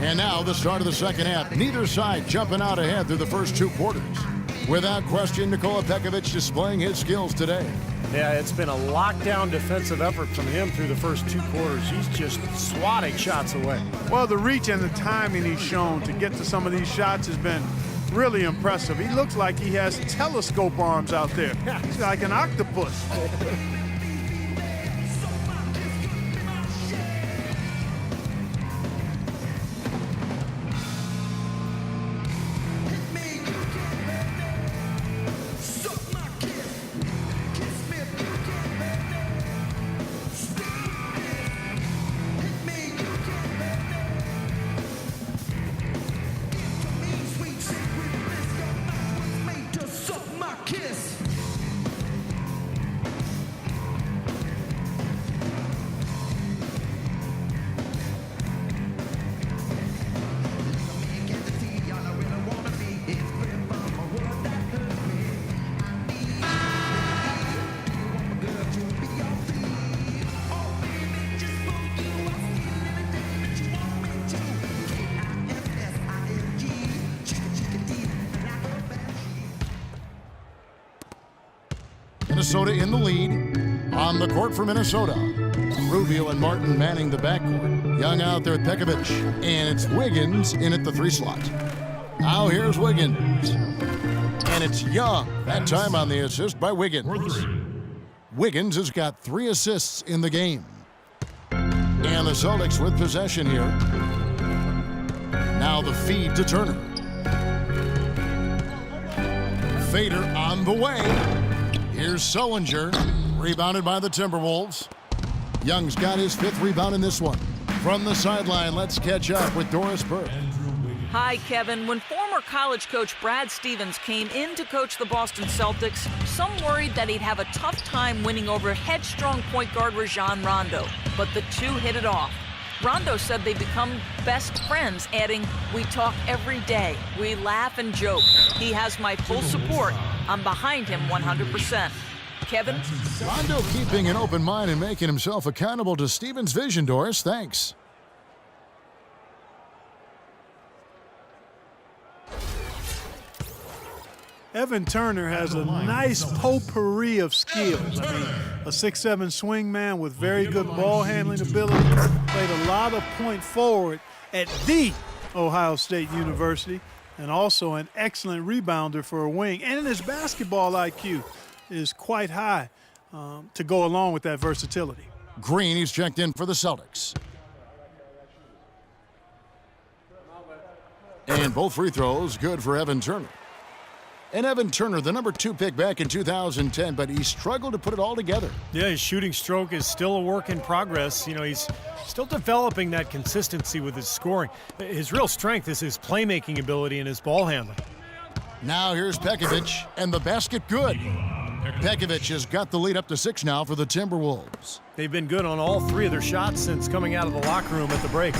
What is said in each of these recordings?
And now the start of the second half. Neither side jumping out ahead through the first two quarters. Without question, Nikola Pekovic displaying his skills today. Yeah, it's been a lockdown defensive effort from him through the first two quarters. He's just swatting shots away. Well, the reach and the timing he's shown to get to some of these shots has been really impressive. He looks like he has telescope arms out there. He's like an octopus. Minnesota in the lead. On the court for Minnesota, Rubio and Martin manning the backcourt. Young out there with Pekovic, and it's Wiggins in at the 3 slot. Now here's Wiggins. And it's Young, that time on the assist by Wiggins. Wiggins has got 3 assists in the game. And the Celtics with possession here. Now the feed to Turner. Fader on the way. Here's Sullinger, rebounded by the Timberwolves. Young's got his 5th rebound in this one. From the sideline, let's catch up with Doris Burke. Hi, Kevin. When former college coach Brad Stevens came in to coach the Boston Celtics, some worried that he'd have a tough time winning over headstrong point guard Rajon Rondo. But the two hit it off. Rondo said they become best friends, adding, "We talk every day. We laugh and joke. He has my full support. I'm behind him 100%. Kevin? Rondo keeping an open mind and making himself accountable to Stevens' vision, Doris. Thanks. Evan Turner has a nice potpourri of skills. I mean, a 6'7" swing man with very good ball handling ability. Played a lot of point forward at the Ohio State University, and also an excellent rebounder for a wing. And his basketball IQ is quite high to go along with that versatility. Green, he's checked in for the Celtics. And both free throws good for Evan Turner. And Evan Turner, the number 2 pick back in 2010, but he struggled to put it all together. Yeah, his shooting stroke is still a work in progress. You know, he's still developing that consistency with his scoring. His real strength is his playmaking ability and his ball handling. Now here's Pekovic, and the basket good. Pekovic has got the lead up to 6 now for the Timberwolves. They've been good on all 3 of their shots since coming out of the locker room at the break.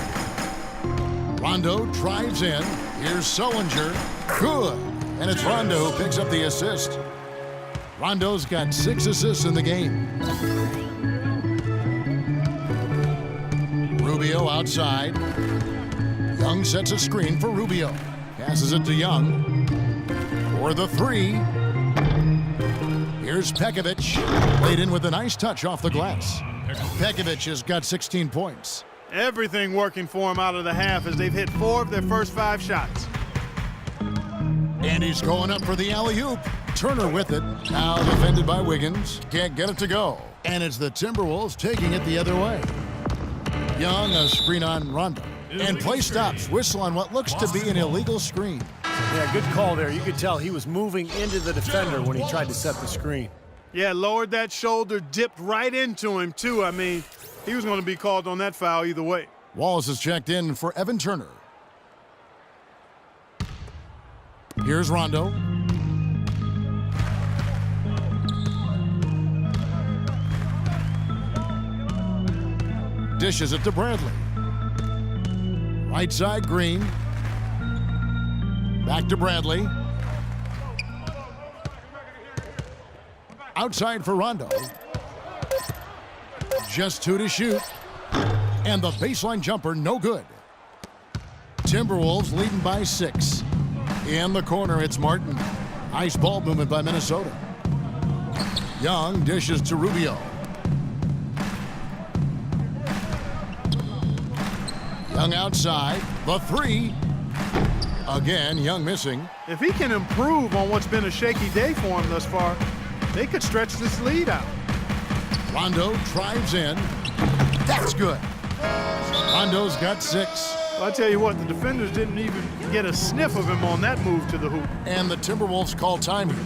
Rondo drives in. Here's Sullinger. Good. And it's Rondo who picks up the assist. Rondo's got 6 assists in the game. Rubio outside. Young sets a screen for Rubio. Passes it to Young. For the 3. Here's Pekovic. Laid in with a nice touch off the glass. Pekovic has got 16 points. Everything working for him out of the half as they've hit 4 of their first 5 shots. And he's going up for the alley-oop. Turner with it. Now defended by Wiggins. Can't get it to go. And it's the Timberwolves taking it the other way. Young, a screen on Rondo. And play stops. Whistle on what looks to be an illegal screen. Yeah, good call there. You could tell he was moving into the defender when he tried to set the screen. Yeah, lowered that shoulder, dipped right into him, too. I mean, he was going to be called on that foul either way. Wallace is checked in for Evan Turner. Here's Rondo. Dishes it to Bradley. Right side, Green. Back to Bradley. Outside for Rondo. Just 2 to shoot. And the baseline jumper, no good. Timberwolves leading by 6. In the corner, it's Martin. Nice ball movement by Minnesota. Young dishes to Rubio. Young outside. The 3. Again, Young missing. If he can improve on what's been a shaky day for him thus far, they could stretch this lead out. Rondo drives in. That's good. Rondo's got 6. Well, I tell you what, the defenders didn't even get a sniff of him on that move to the hoop. And the Timberwolves call time here.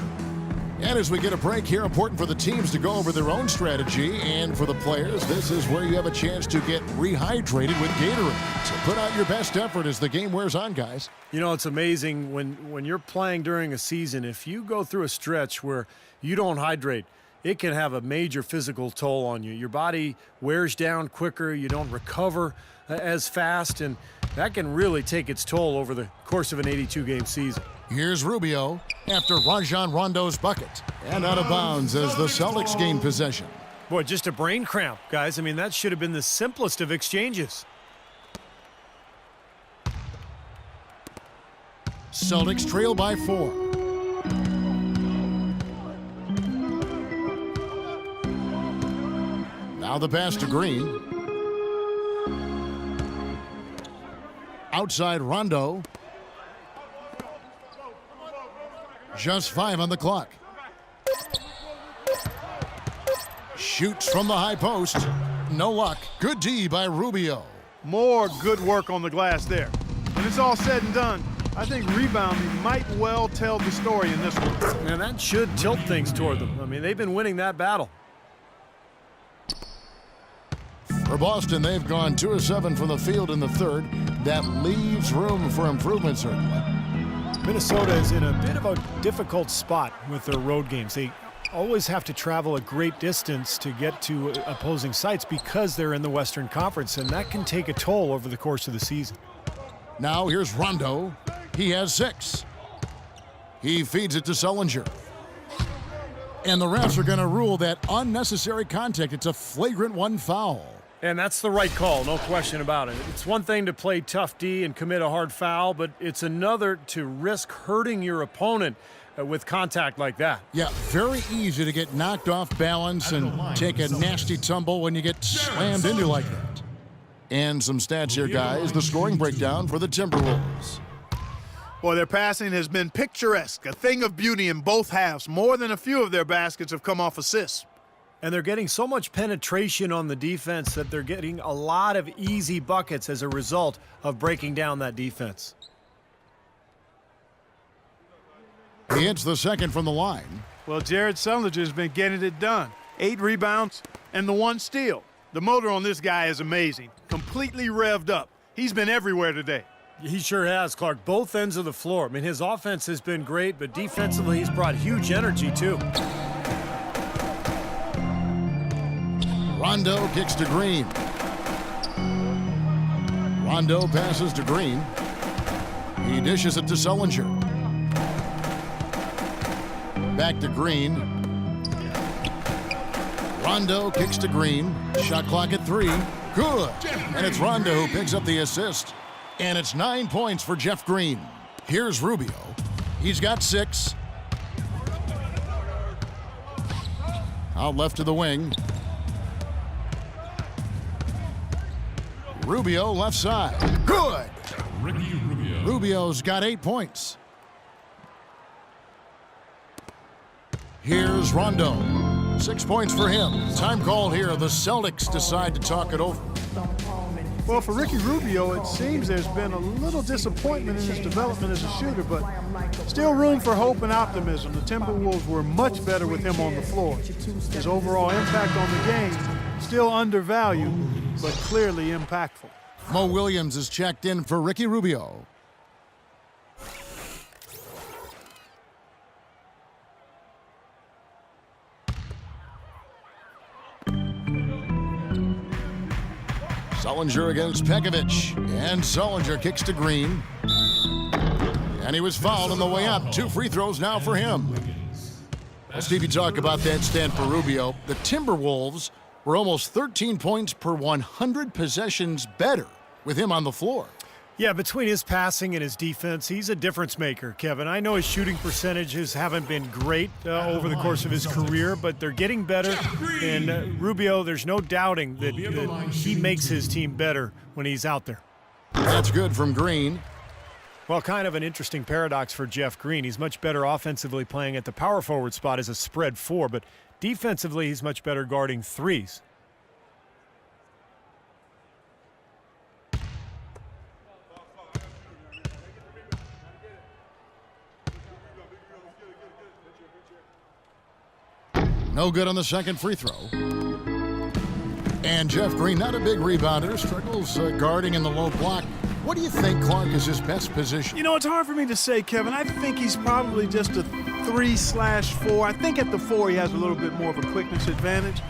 And as we get a break here, important for the teams to go over their own strategy. And for the players, this is where you have a chance to get rehydrated with Gatorade. So put out your best effort as the game wears on, guys. You know, it's amazing when you're playing during a season, if you go through a stretch where you don't hydrate, it can have a major physical toll on you. Your body wears down quicker, you don't recover as fast, and that can really take its toll over the course of an 82-game season. Here's Rubio after Rajon Rondo's bucket. And out of bounds as the Celtics gain possession. Boy, just a brain cramp, guys. I mean, that should have been the simplest of exchanges. Celtics trail by 4. Now the pass to Green. Outside Rondo. Just 5 on the clock. Shoots from the high post. No luck. Good D by Rubio. More good work on the glass there. When it's all said and done, I think rebounding might well tell the story in this one. And that should tilt things toward them. I mean, they've been winning that battle. For Boston, they've gone 2 of 7 from the field in the third. That leaves room for improvement, certainly. Minnesota is in a bit of a difficult spot with their road games. They always have to travel a great distance to get to opposing sites because they're in the Western Conference, and that can take a toll over the course of the season. Now here's Rondo. He has 6. He feeds it to Sullinger. And the refs are going to rule that unnecessary contact. It's a flagrant 1 foul. And that's the right call, no question about it. It's one thing to play tough D and commit a hard foul, but it's another to risk hurting your opponent with contact like that. Yeah, very easy to get knocked off balance and take a nasty tumble when you get slammed into like that. And some stats here, guys. The scoring breakdown for the Timberwolves. Boy, their passing has been picturesque, a thing of beauty in both halves. More than a few of their baskets have come off assists. And they're getting so much penetration on the defense that they're getting a lot of easy buckets as a result of breaking down that defense. He hits the second from the line. Well, Jared Sullinger has been getting it done. 8 rebounds and the 1 steal. The motor on this guy is amazing. Completely revved up. He's been everywhere today. He sure has, Clark. Both ends of the floor. I mean, his offense has been great, but defensively he's brought huge energy, too. Rondo kicks to Green. Rondo passes to Green. He dishes it to Sullinger. Back to Green. Rondo kicks to Green. Shot clock at 3. Good. And it's Rondo who picks up the assist. And it's 9 points for Jeff Green. Here's Rubio. He's got 6. Out left to the wing. Rubio left side. Good. Rubio's got 8 points. Here's Rondo. 6 points for him. Time called here. The Celtics decide to talk it over. Well, for Ricky Rubio, it seems there's been a little disappointment in his development as a shooter, but still room for hope and optimism. The Timberwolves were much better with him on the floor. His overall impact on the game, still undervalued, but clearly impactful. Mo Williams is checked in for Ricky Rubio. Sullinger against Pekovic, and Sullinger kicks to Green. And he was fouled on the way up. 2 free throws now for him. Well, Steve, you talk about that stat for Rubio. The Timberwolves were almost 13 points per 100 possessions better with him on the floor. Yeah, between his passing and his defense, he's a difference maker, Kevin. I know his shooting percentages haven't been great over the course of his career, but they're getting better. And Rubio, there's no doubting that he makes his team better when he's out there. That's good from Green. Well, kind of an interesting paradox for Jeff Green. He's much better offensively playing at the power forward spot as a spread 4, but defensively he's much better guarding 3s. No good on the second free throw. And Jeff Green, not a big rebounder, struggles guarding in the low block. What do you think, Clark, is his best position? You know, it's hard for me to say, Kevin. I think he's probably just a 3/4. I think at the 4 he has a little bit more of a quickness advantage.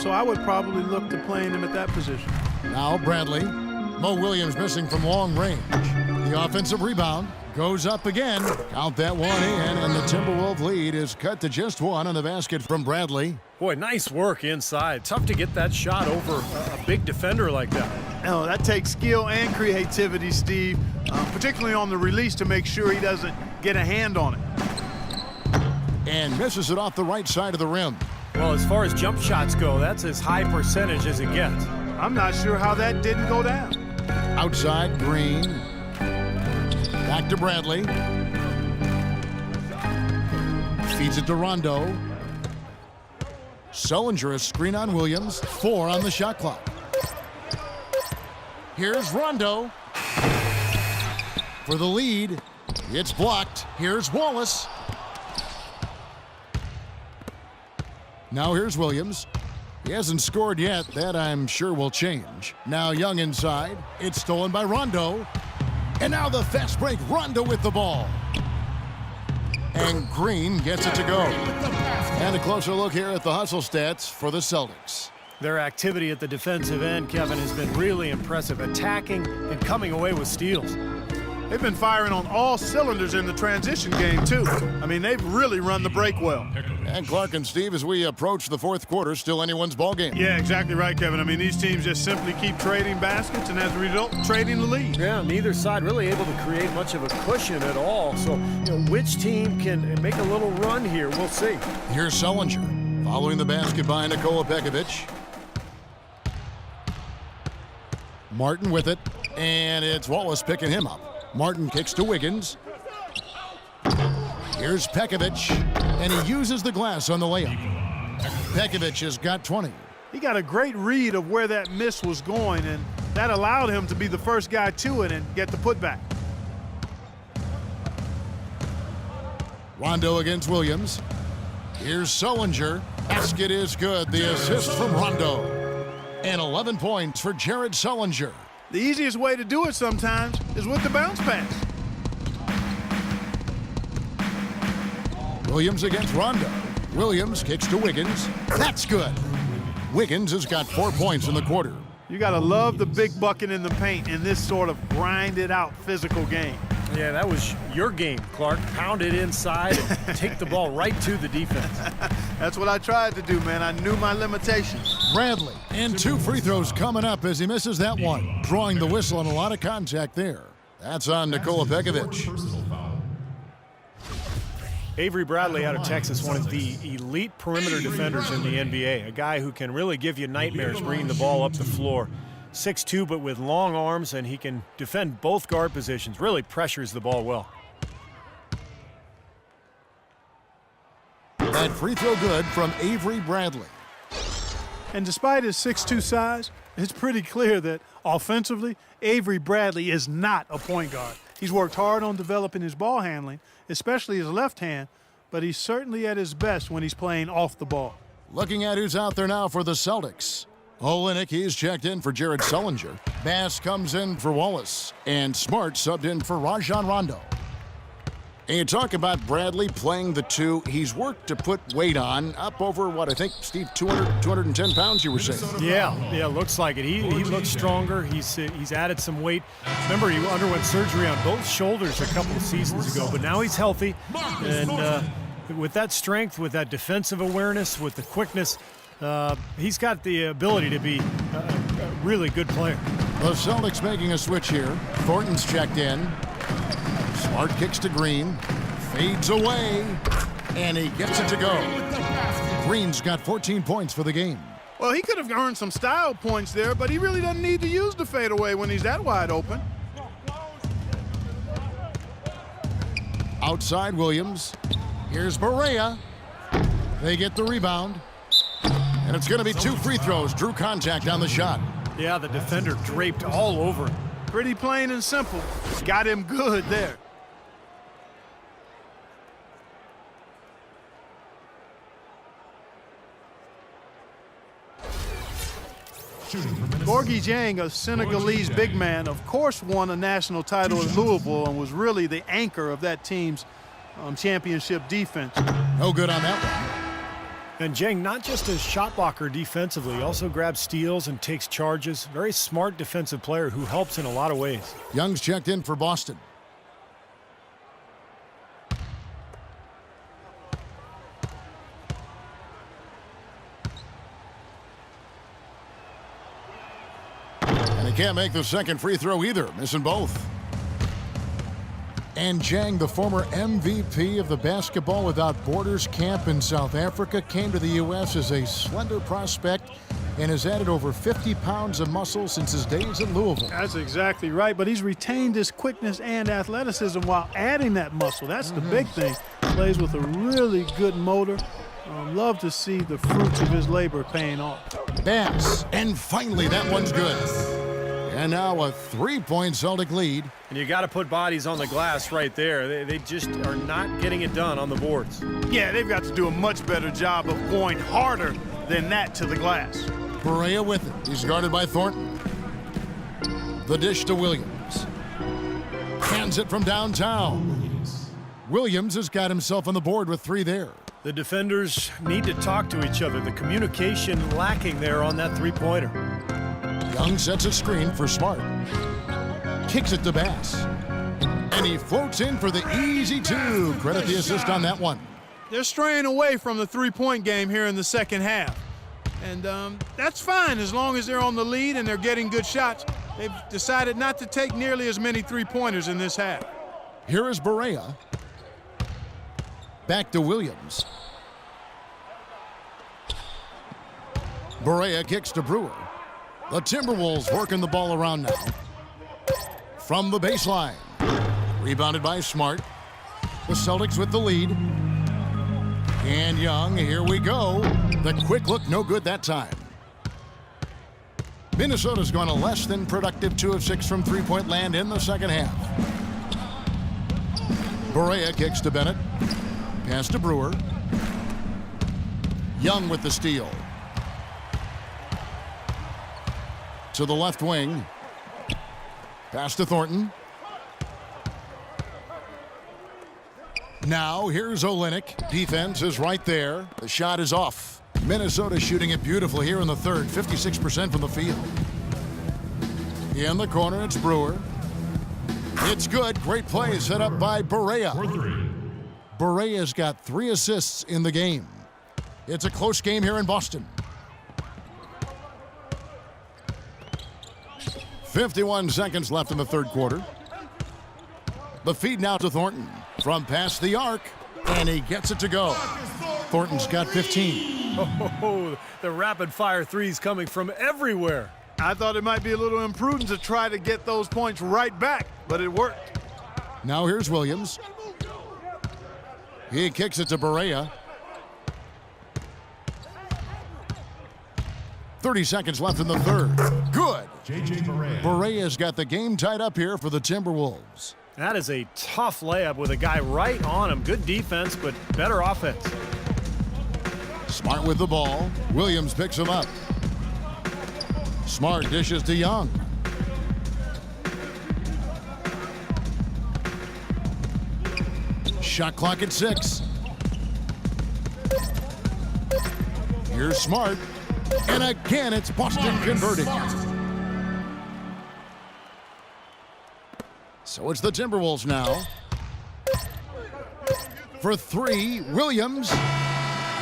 So I would probably look to playing him at that position. Now Bradley. Mo Williams missing from long range. The offensive rebound goes up again. Count that one in, and the Timberwolves lead is cut to just 1 on the basket from Bradley. Boy, nice work inside. Tough to get that shot over a big defender like that. No, that takes skill and creativity, Steve, particularly on the release to make sure he doesn't get a hand on it. And misses it off the right side of the rim. Well, as far as jump shots go, that's as high percentage as it gets. I'm not sure how that didn't go down. Outside, Green. Back to Bradley. Feeds it to Rondo. Sullinger, a screen on Williams. 4 on the shot clock. Here's Rondo. For the lead. It's blocked. Here's Wallace. Now here's Williams. He hasn't scored yet. That, I'm sure, will change. Now Young inside. It's stolen by Rondo. And now the fast break. Rondo with the ball. And Green gets it to go. And a closer look here at the hustle stats for the Celtics. Their activity at the defensive end, Kevin, has been really impressive. Attacking and coming away with steals. They've been firing on all cylinders in the transition game, too. I mean, they've really run the break well. And Clark and Steve, as we approach the fourth quarter, still anyone's ball game. Yeah, exactly right, Kevin. I mean, these teams just simply keep trading baskets and, as a result, trading the lead. Yeah, neither side really able to create much of a cushion at all. So, which team can make a little run here? We'll see. Here's Sullinger following the basket by Nikola Pekovic. Martin with it, and it's Wallace picking him up. Martin kicks to Wiggins. Here's Pekovic, and he uses the glass on the layup. Pekovic has got 20. He got a great read of where that miss was going, and that allowed him to be the first guy to it and get the putback. Rondo against Williams. Here's Sullinger. Basket is good. The assist from Rondo. And 11 points for Jared Sullinger. The easiest way to do it sometimes is with the bounce pass. Williams against Rondo. Williams kicks to Wiggins. That's good. Wiggins has got 4 points in the quarter. You got to love the big bucket in the paint in this sort of grinded-out physical game. Yeah, that was your game, Clark. Pound it inside and take the ball right to the defense. That's what I tried to do, man. I knew my limitations. Bradley, and 2 free throws coming up as he misses that one. Drawing the whistle and a lot of contact there. That's on Nikola Pekovic. Avery Bradley out of Texas, one of the elite perimeter defenders in the NBA. A guy who can really give you nightmares bringing the ball up the floor. 6'2", but with long arms, and he can defend both guard positions. Really pressures the ball well. That free throw good from Avery Bradley. And despite his 6'2" size, it's pretty clear that offensively, Avery Bradley is not a point guard. He's worked hard on developing his ball handling, especially his left hand, but he's certainly at his best when he's playing off the ball. Looking at who's out there now for the Celtics. Olenek, he's checked in for Jared Sullinger. Bass comes in for Wallace. And Smart subbed in for Rajon Rondo. And you talk about Bradley playing the 2. He's worked to put weight on, up over, what, I think, Steve, 210 pounds, you were saying. Yeah, looks like it. He looks stronger. He's added some weight. Remember, he underwent surgery on both shoulders a couple of seasons ago, but now he's healthy. And with that strength, with that defensive awareness, with the quickness, he's got the ability to be a really good player. The Celtics making a switch here. Thornton's checked in. Smart kicks to Green. Fades away. And he gets it to go. Green's got 14 points for the game. Well, he could have earned some style points there, but he really doesn't need to use the fadeaway when he's that wide open. Outside Williams. Here's Barea. They get the rebound. And it's going to be 2 free throws. Drew contact on the shot. Yeah, the defender draped all over him. Pretty plain and simple. Got him good there. Gorgui Dieng, a Senegalese big man, of course won a national title in Louisville and was really the anchor of that team's championship defense. No good on that one. And Dieng, not just a shot blocker defensively, he also grabs steals and takes charges. Very smart defensive player who helps in a lot of ways. Young's checked in for Boston. And he can't make the second free throw either, missing both. And Dieng, the former MVP of the Basketball Without Borders camp in South Africa, came to the U.S. as a slender prospect and has added over 50 pounds of muscle since his days in Louisville. That's exactly right, but he's retained his quickness and athleticism while adding that muscle. That's the big thing. Plays with a really good motor. Love to see the fruits of his labor paying off. Bass, and finally that one's good. And now a 3-point Celtic lead. And you got to put bodies on the glass right there. They just are not getting it done on the boards. Yeah, they've got to do a much better job of going harder than that to the glass. Barea with it. He's guarded by Thornton. The dish to Williams. Hands it from downtown. Williams has got himself on the board with 3 there. The defenders need to talk to each other. The communication lacking there on that three-pointer. Young sets a screen for Smart. Kicks it to Bass. And he floats in for the easy 2. Credit the assist on that one. They're straying away from the three-point game here in the second half. And that's fine as long as they're on the lead and they're getting good shots. They've decided not to take nearly as many three-pointers in this half. Here is Barea. Back to Williams. Barea kicks to Brewer. The Timberwolves working the ball around now. From the baseline. Rebounded by Smart. The Celtics with the lead. And Young, here we go. The quick look, no good that time. Minnesota's gone a less than productive 2 of 6 from three-point land in the second half. Barea kicks to Bennett. Pass to Brewer. Young with the steal. To the left wing. Pass to Thornton. Now here's Olynyk. Defense is right there. The shot is off. Minnesota shooting it beautifully here in the third. 56% from the field. In the corner, it's Brewer. It's good. Great play set up by Barea. Barea's got 3 assists in the game. It's a close game here in Boston. 51 seconds left in the third quarter. The feed now to Thornton from past the arc, and he gets it to go. Thornton's got 15. Oh, the rapid-fire threes coming from everywhere. I thought it might be a little imprudent to try to get those points right back, but it worked. Now here's Williams. He kicks it to Barea. 30 seconds left in the third. Good. Barea's got the game tied up here for the Timberwolves. That is a tough layup with a guy right on him. Good defense, but better offense. Smart with the ball. Williams picks him up. Smart dishes to Young. Shot clock at 6. Here's Smart. And again, it's Boston converting. So it's the Timberwolves now. For 3, Williams.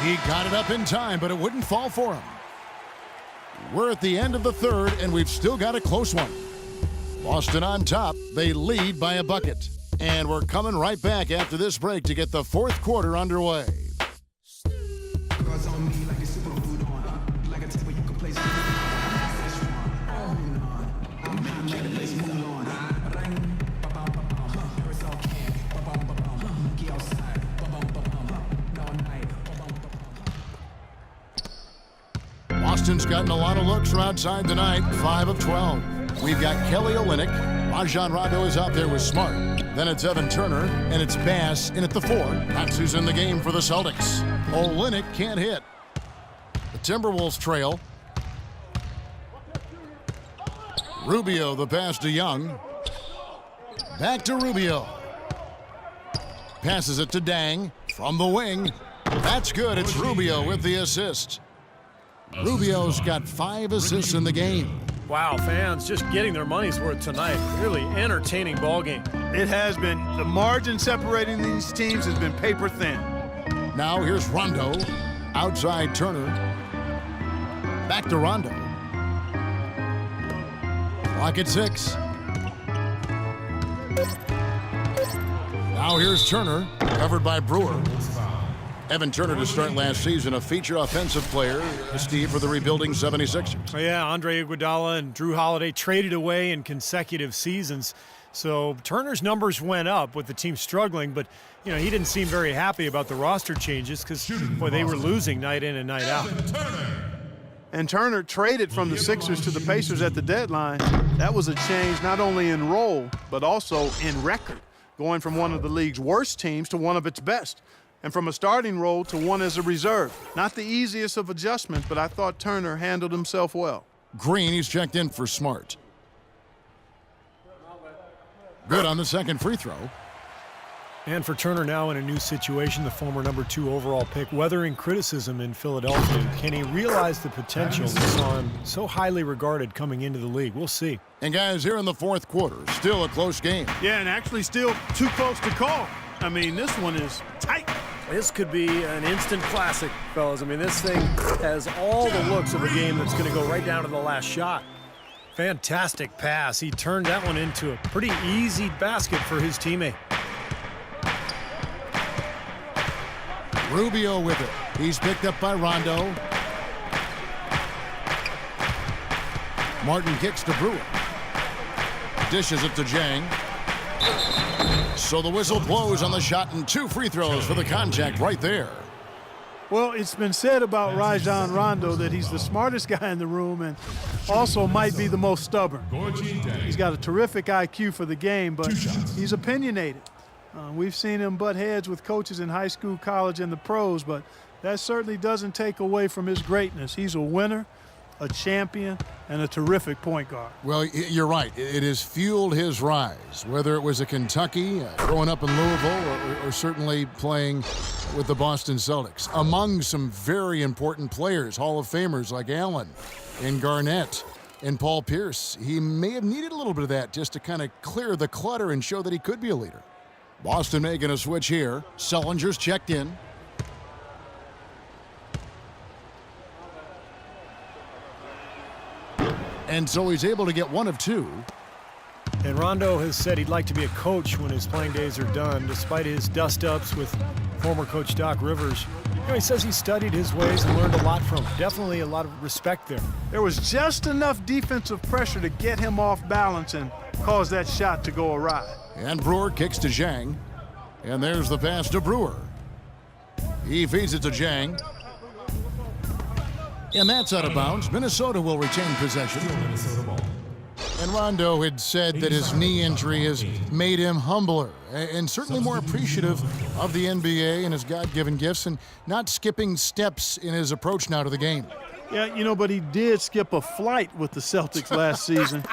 He got it up in time, but it wouldn't fall for him. We're at the end of the third, and we've still got a close one. Boston on top. They lead by a bucket. And we're coming right back after this break to get the fourth quarter underway. Boston's gotten a lot of looks from outside tonight, 5 of 12. We've got Kelly Olynyk. Rajon Rondo is out there with Smart. Then it's Evan Turner, and it's Bass in at the 4. That's who's in the game for the Celtics. Olynyk can't hit. The Timberwolves trail. Rubio, the pass to Young. Back to Rubio. Passes it to Dang from the wing. That's good. It's Rubio with the assist. Rubio's got 5 assists in the game. Wow, fans just getting their money's worth tonight. Really entertaining ball game. It has been. The margin separating these teams has been paper thin. Now here's Rondo. Outside Turner. Back to Rondo. Clock at 6. Now here's Turner. Covered by Brewer. Evan Turner to start last season, a feature offensive player, Steve, for the rebuilding 76ers. Oh, yeah, Andre Iguodala and Drew Holiday traded away in consecutive seasons. So Turner's numbers went up with the team struggling, but he didn't seem very happy about the roster changes because, boy, they were losing night in and night out. And Turner traded from the Sixers to the Pacers at the deadline. That was a change not only in role, but also in record, going from one of the league's worst teams to one of its best. And from a starting role to one as a reserve. Not the easiest of adjustments, but I thought Turner handled himself well. Green, he's checked in for Smart. Good on the second free throw. And for Turner now in a new situation, the former number 2 overall pick, weathering criticism in Philadelphia. Can he realize the potential we saw him so highly regarded coming into the league? We'll see. And guys, here in the fourth quarter, still a close game. Yeah, and actually still too close to call. I mean, this one is tight. This could be an instant classic, fellas. I mean, this thing has all the looks of a game that's going to go right down to the last shot. Fantastic pass. He turned that one into a pretty easy basket for his teammate. Rubio with it. He's picked up by Rondo. Martin kicks to Brewer. Dishes it to Jang. So the whistle blows on the shot and 2 free throws for the contact right there. Well, it's been said about Rajon Rondo that he's the smartest guy in the room and also might be the most stubborn. He's got a terrific IQ for the game, but he's opinionated. We've seen him butt heads with coaches in high school, college, and the pros, but that certainly doesn't take away from his greatness. He's a winner, a champion, and a terrific point guard. Well, you're right. It has fueled his rise, whether it was at Kentucky, growing up in Louisville, or certainly playing with the Boston Celtics. Among some very important players, Hall of Famers like Allen and Garnett and Paul Pierce. He may have needed a little bit of that just to kind of clear the clutter and show that he could be a leader. Boston making a switch here. Sullinger's checked in. And so he's able to get 1 of 2. And Rondo has said he'd like to be a coach when his playing days are done, despite his dust-ups with former coach Doc Rivers. He says he studied his ways and learned a lot from him. Definitely a lot of respect there. There was just enough defensive pressure to get him off balance and cause that shot to go awry. And Brewer kicks to Zhang. And there's the pass to Brewer. He feeds it to Zhang. And that's out of bounds. Minnesota will retain possession. And Rondo had said that his knee injury has made him humbler and certainly more appreciative of the NBA and his God-given gifts and not skipping steps in his approach now to the game. Yeah, but he did skip a flight with the Celtics last season.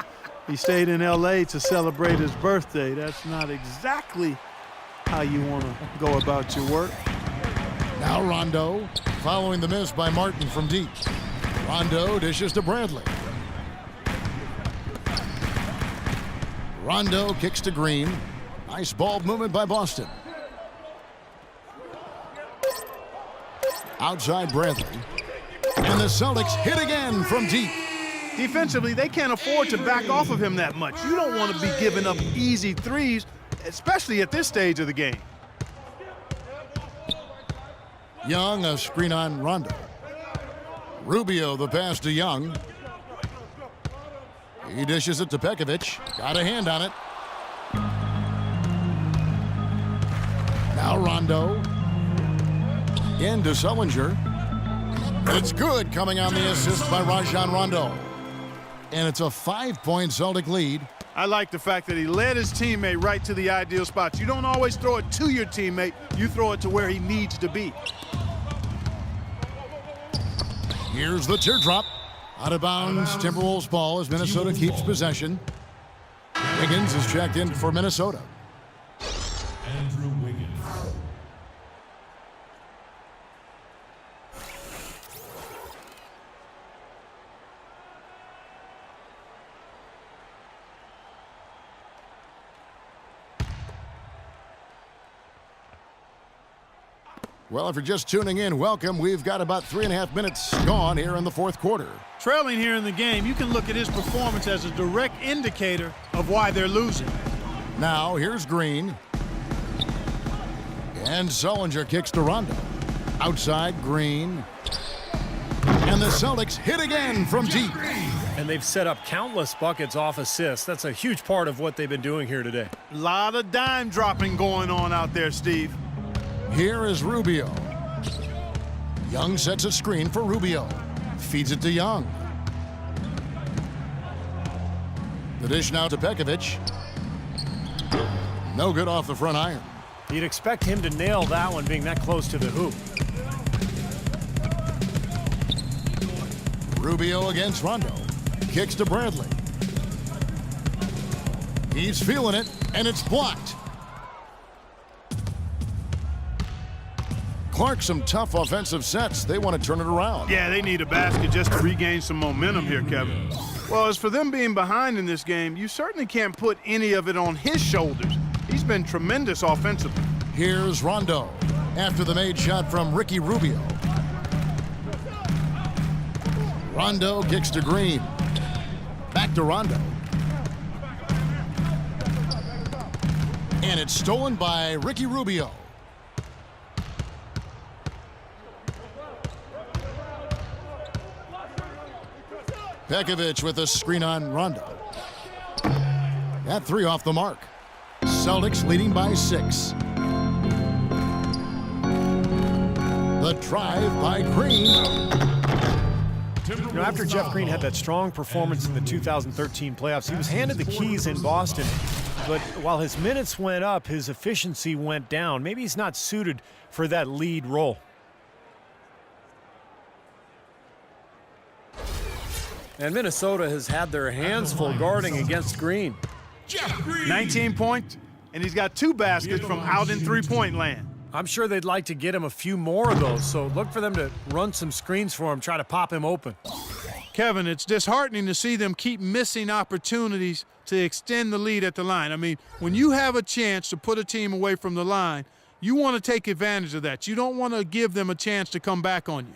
He stayed in L.A. to celebrate his birthday. That's not exactly how you want to go about your work. Now Rondo, following the miss by Martin from deep. Rondo dishes to Bradley. Rondo kicks to Green. Nice ball movement by Boston. Outside Bradley. And the Celtics hit again from deep. Defensively, they can't afford to back off of him that much. You don't want to be giving up easy threes, especially at this stage of the game. Young, a screen on Rondo. Rubio, the pass to Young. He dishes it to Pekovic. Got a hand on it. Now Rondo. Into Sullinger. It's good, coming on the assist by Rajon Rondo. And it's a 5-point Celtic lead. I like the fact that he led his teammate right to the ideal spots. You don't always throw it to your teammate. You throw it to where he needs to be. Here's the teardrop. Out of bounds, Timberwolves ball as Minnesota keeps possession. Wiggins is checked in for Minnesota. Andrew Wiggins. Well, if you're just tuning in, welcome. We've got about 3.5 minutes gone here in the fourth quarter. Trailing here in the game, you can look at his performance as a direct indicator of why they're losing. Now, here's Green. And Sullinger kicks to Rondo. Outside, Green. And the Celtics hit again from deep. And they've set up countless buckets off assists. That's a huge part of what they've been doing here today. A lot of dime dropping going on out there, Steve. Here is Rubio. Young sets a screen for Rubio. Feeds it to Young. The dish now to Pekovic. No good off the front iron. You'd expect him to nail that one, being that close to the hoop. Rubio against Rondo. Kicks to Bradley. He's feeling it, and it's blocked. Clark, some tough offensive sets. They want to turn it around. Yeah, they need a basket just to regain some momentum here, Kevin. Well, as for them being behind in this game, you certainly can't put any of it on his shoulders. He's been tremendous offensively. Here's Rondo after the made shot from Ricky Rubio. Rondo kicks to Green. Back to Rondo. And it's stolen by Ricky Rubio. Pekovic with a screen on Rondo. That three off the mark. Celtics leading by 6. The drive by Green. You know, after Jeff Green had that strong performance in the 2013 playoffs, he was handed the keys in Boston. But while his minutes went up, his efficiency went down. Maybe he's not suited for that lead role. And Minnesota has had their hands full guarding against Green. 19 points, and he's got 2 baskets from out in three-point land. I'm sure they'd like to get him a few more of those, so look for them to run some screens for him, try to pop him open. Kevin, it's disheartening to see them keep missing opportunities to extend the lead at the line. I mean, when you have a chance to put a team away from the line, you want to take advantage of that. You don't want to give them a chance to come back on you.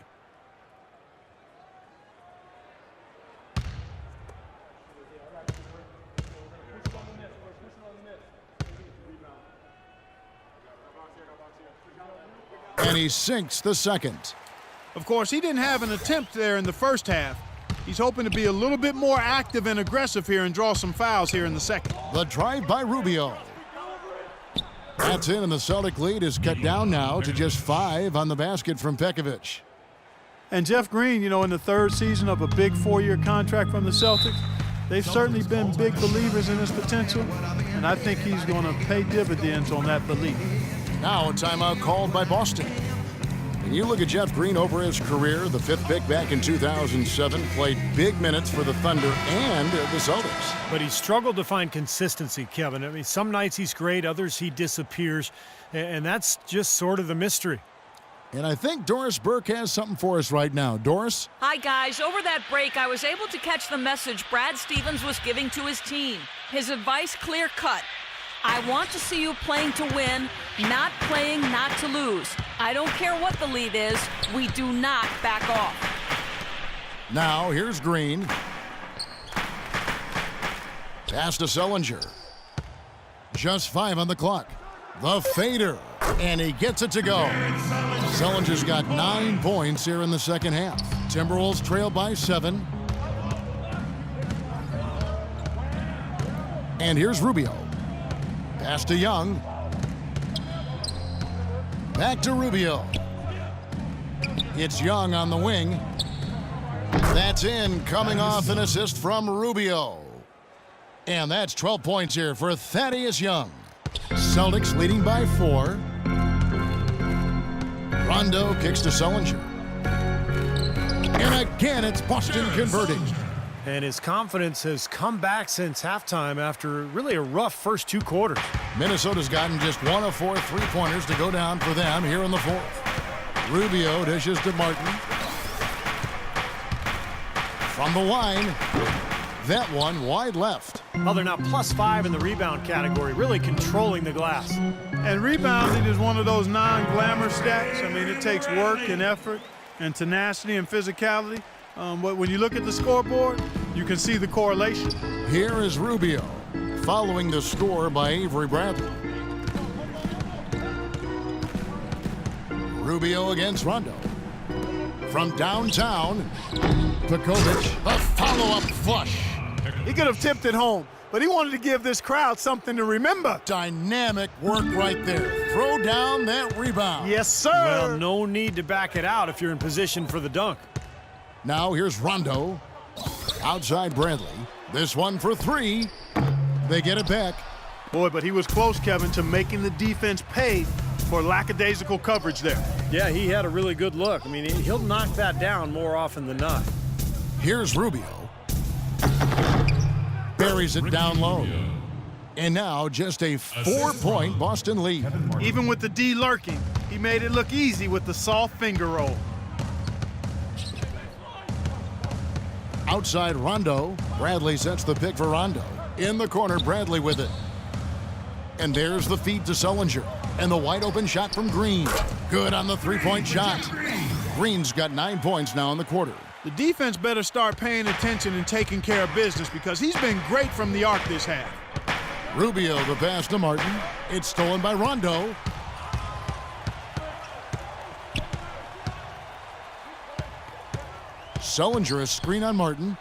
And he sinks the second. Of course, he didn't have an attempt there in the first half. He's hoping to be a little bit more active and aggressive here and draw some fouls here in the second. The drive by Rubio. That's in, and the Celtic lead is cut down now to just 5 on the basket from Pekovic. And Jeff Green, you know, in the 3rd season of a big 4-year contract from the Celtics, they've certainly been big believers in his potential, and I think he's going to pay dividends on that belief. Now a timeout called by Boston. And you look at Jeff Green over his career, the 5th pick back in 2007, played big minutes for the Thunder and the Celtics. But he struggled to find consistency, Kevin. I mean, some nights he's great, others he disappears, and that's just sort of the mystery. And I think Doris Burke has something for us right now. Doris? Hi, guys. Over that break, I was able to catch the message Brad Stevens was giving to his team. His advice clear-cut. I want to see you playing to win, not playing not to lose. I don't care what the lead is. We do not back off. Now here's Green. Pass to Sullinger. Just 5 on the clock. The fader, and he gets it to go. Sullinger's got 9 points here in the second half. Timberwolves trail by 7. And here's Rubio. Pass to Young. Back to Rubio. It's Young on the wing. That's in, coming off an assist from Rubio. And that's 12 points here for Thaddeus Young. Celtics leading by 4. Rondo kicks to Sullinger. And again, it's Boston converting. And his confidence has come back since halftime after really a rough first 2 quarters. Minnesota's gotten just 1 of 4 3-pointers to go down for them here in the 4th. Rubio dishes to Martin. From the line, that one wide left. Well, they're now +5 in the rebound category, really controlling the glass. And rebounding is one of those non-glamour stats. I mean, it takes work and effort and tenacity and physicality. But when you look at the scoreboard, you can see the correlation. Here is Rubio, following the score by Avery Bradley. Rubio against Rondo. From downtown, Pekovic, the follow-up flush. He could have tipped it home, but he wanted to give this crowd something to remember. Dynamic work right there. Throw down that rebound. Yes, sir. Well, no need to back it out if you're in position for the dunk. Now here's Rondo. Outside Bradley. This one for 3. They get it back. Boy, but he was close, Kevin, to making the defense pay for lackadaisical coverage there. Yeah, he had a really good look. I mean, he'll knock that down more often than not. Here's Rubio. Buries it down low. And now just a 4-point Boston lead. Even with the D lurking, he made it look easy with the soft finger roll. Outside Rondo. Bradley sets the pick for Rondo. In the corner, Bradley with it. And there's the feed to Sullinger. And the wide open shot from Green. Good on the 3-point shot. Green's got 9 points now in the quarter. The defense better start paying attention and taking care of business because he's been great from the arc this half. Rubio the pass to Martin. It's stolen by Rondo. Sullinger a screen on Martin.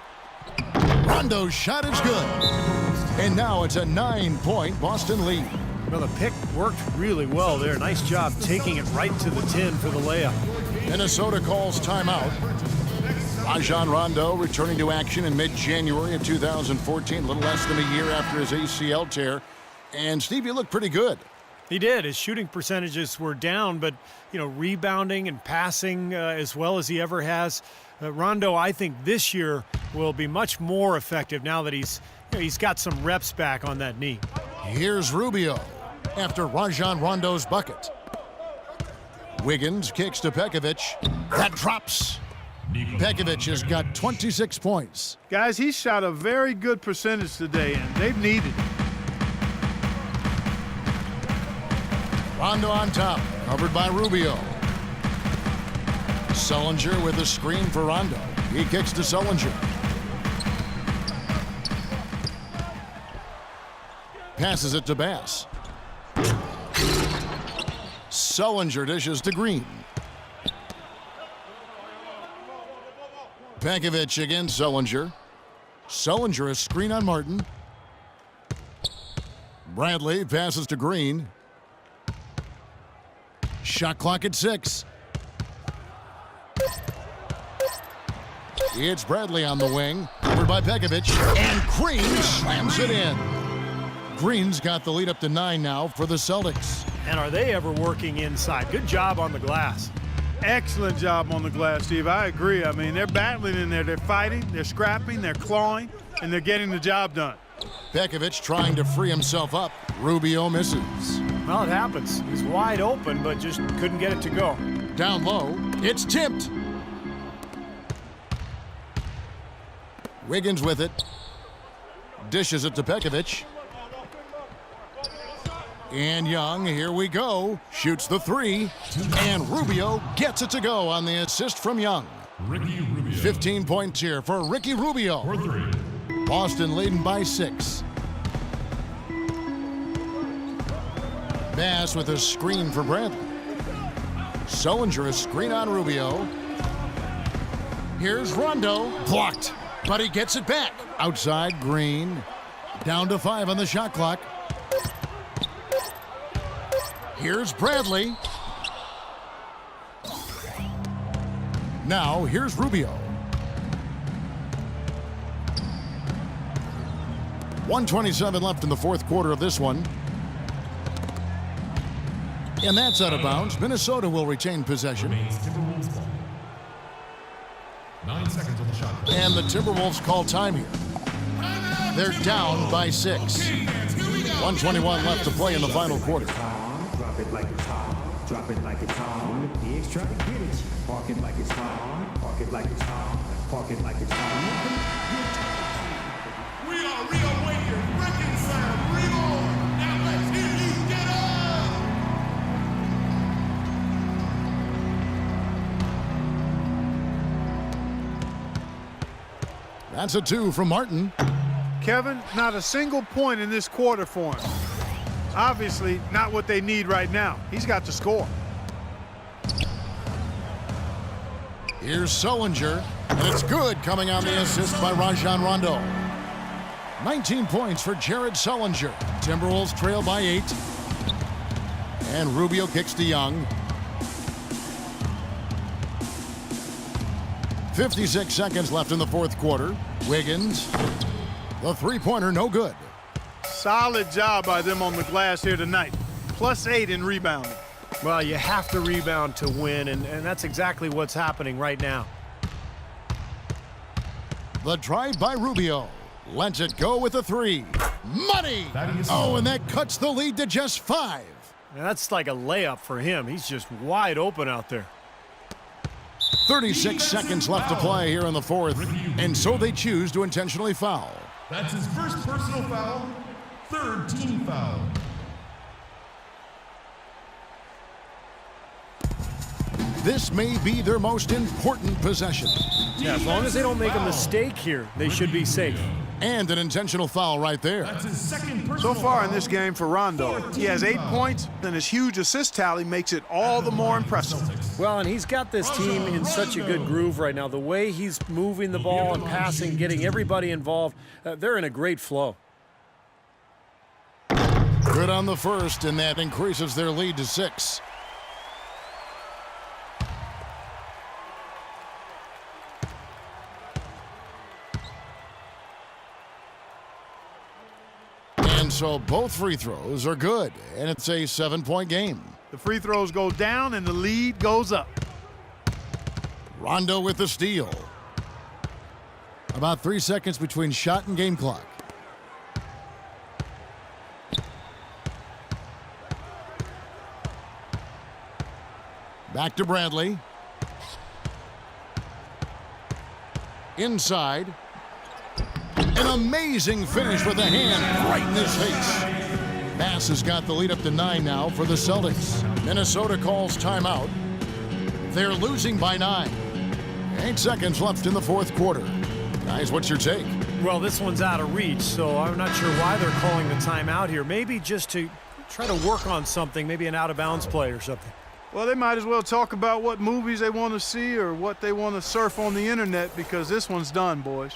Rondo's shot is good. And now it's a 9-point Boston lead. Well, the pick worked really well there. Nice job taking it right to the 10 for the layup. Minnesota calls timeout. Rajon Rondo returning to action in mid-January of 2014, a little less than a year after his ACL tear. And Steve, you look pretty good. He did. His shooting percentages were down, but, rebounding and passing as well as he ever has. Rondo, I think this year will be much more effective now that he's got some reps back on that knee. Here's Rubio after Rajon Rondo's bucket. Wiggins kicks to Pekovic. That drops. Pekovic has got 26 points. Guys, he shot a very good percentage today, and they've needed it. Rondo on top, covered by Rubio. Sullinger with a screen for Rondo. He kicks to Sullinger. Passes it to Bass. Sullinger dishes to Green. Pekovic against Sullinger. Sullinger a screen on Martin. Bradley passes to Green. Shot clock at 6. It's Bradley on the wing. Covered by Pekovic. And Green slams it in. Green's got the lead up to 9 now for the Celtics. And are they ever working inside? Good job on the glass. Excellent job on the glass, Steve. I agree. I mean, they're battling in there. They're fighting, they're scrapping, they're clawing, and they're getting the job done. Pekovic trying to free himself up. Rubio misses. Well, it happens. He's wide open, but just couldn't get it to go. Down low, it's tipped. Wiggins with it. Dishes it to Pekovic. And Young, here we go. Shoots the 3. And Rubio gets it to go on the assist from Young. Ricky Rubio. 15 points here for Ricky Rubio. For 3. Boston leading by 6. Pass with a screen for Bradley. Sullinger, a screen on Rubio. Here's Rondo. Blocked, but he gets it back. Outside, Green. Down to 5 on the shot clock. Here's Bradley. Now, here's Rubio. 1:27 left in the fourth quarter of this one. And that's out of bounds. Minnesota will retain possession. Remains Timberwolves ball. 9 seconds on the shot. And the Timberwolves call time here. They're down by 6. 1:21 left to play in the final quarter. Drop it like it's hot. Drop it like it's hot. Pigs try to get it. Park it like it's hot. Park it like it's hot. Park it like it's hot. We are reawakened, reconciled, reborn. Now let's hear you get up. That's a 2 from Martin. Kevin, not a single point in this quarter for him. Obviously, not what they need right now. He's got to score. Here's Sullinger, and it's good coming on the assist by Rajon Rondo. 19 points for Jared Sullinger. Timberwolves trail by 8. And Rubio kicks to Young. 56 seconds left in the fourth quarter. Wiggins, the three-pointer, no good. Solid job by them on the glass here tonight. +8 in rebounding. Well, you have to rebound to win, and that's exactly what's happening right now. The drive by Rubio. Lets it go with a 3. Money! Oh, and that cuts the lead to just 5. Now, that's like a layup for him. He's just wide open out there. 36 seconds left to play here in the fourth, and so they choose to intentionally foul. That's his first personal foul, third team foul. This may be their most important possession. Yeah, as long as they don't make a mistake here, they should be safe. And an intentional foul right there. That's his second So personal far in foul. this game for Rondo, he has 8 points, and his huge assist tally makes it all the more impressive. Well, and he's got this team in such a good groove right now. The way he's moving the ball and passing, getting everybody involved, they're in a great flow. Good on the first, and that increases their lead to 6. And so both free throws are good, and it's a 7-point game. The free throws go down, and the lead goes up. Rondo with the steal. About 3 seconds between shot and game clock. Back to Bradley. Inside. An amazing finish with the hand right in his face. Bass has got the lead up to 9 now for the Celtics. Minnesota calls timeout. They're losing by 9. 8 seconds left in the fourth quarter. Guys, what's your take? Well, this one's out of reach, so I'm not sure why they're calling the timeout here. Maybe just to try to work on something, maybe an out-of-bounds play or something. Well, they might as well talk about what movies they want to see or what they want to surf on the internet, because this one's done, boys.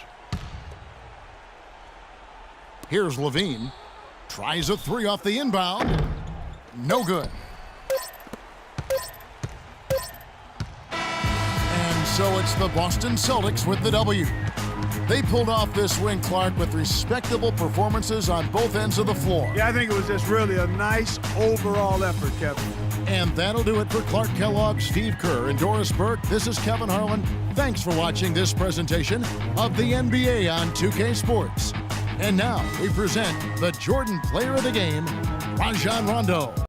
Here's Levine. Tries a 3 off the inbound. No good. And so it's the Boston Celtics with the W. They pulled off this win, Clark, with respectable performances on both ends of the floor. Yeah, I think it was just really a nice overall effort, Kevin. And that'll do it for Clark Kellogg, Steve Kerr, and Doris Burke. This is Kevin Harlan. Thanks for watching this presentation of the NBA on 2K Sports. And now we present the Jordan Player of the Game, Rajon Rondo.